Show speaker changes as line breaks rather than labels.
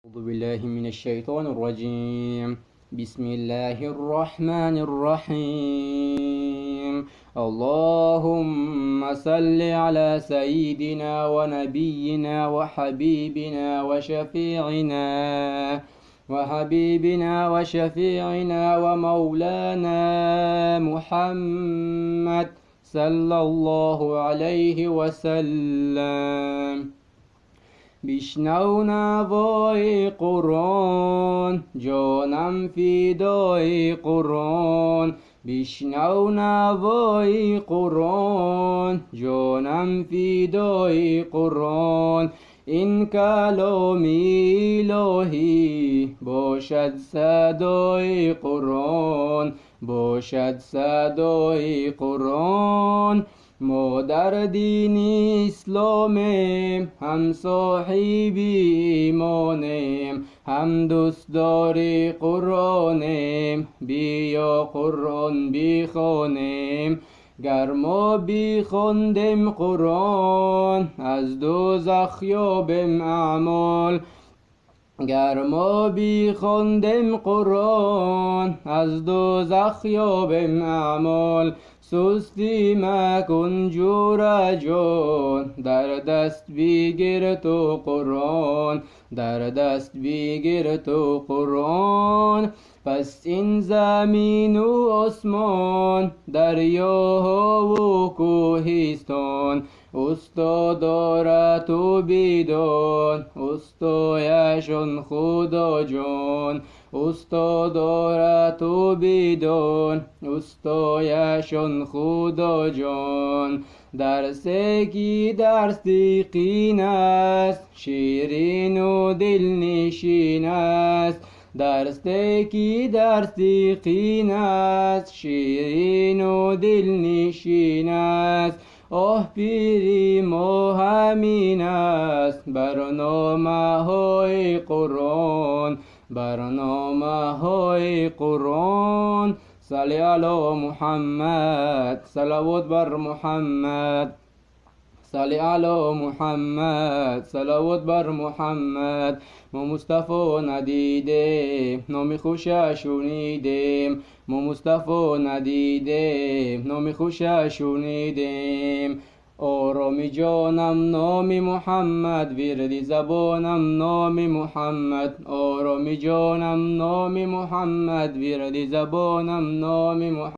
أعوذ بالله من الشيطان الرجيم. بسم الله الرحمن الرحيم. اللهم صل على سيدنا ونبينا وحبيبنا ومولانا محمد صلى الله عليه وسلم. بشنو نوای قرآن، جانم فدای قرآن. بشنو نوای قرآن، جانم فدای قرآن. این کلام الهی باشد صدای قرآن، باشد صدای قرآن. ما در دین اسلامیم، هم صاحب ایمانیم، هم دوستدار قرآنیم. بیا قرآن بخوانیم، گر ما بخواندیم قرآن از دوزخ یابیم اعمال. گر ما بخواندیم قرآن از دوزخ یابیم اعمال. سستی مکن جور جان، در دست بگیر تو قرآن، در دست بگیر تو قرآن. پس این زمین و آسمان، دریاها و کوهستان، استا دارد و بدان، استایشان خدا جان. استا دارد و بدان، استایشان خدا جان. درس کی درس یقین است، شیرین و دلنشین است. درس کی درس یقین است، شیرین و دلنشین است. آه پیری ما همین است، برنامه های قرآن، برنامه های قرآن. صلی علی محمد، صلوات بر محمد. صلی علی محمد، صلوات بر محمد. ما مصطفی ندیدیم، نام خوشش شنیدیم. ما مصطفی ندیدیم، نام خوشش شنیدیم. آرام جانم نام محمد، ورد زبانم نام محمد. آرام جانم نام محمد، ورد زبانم نام محمد.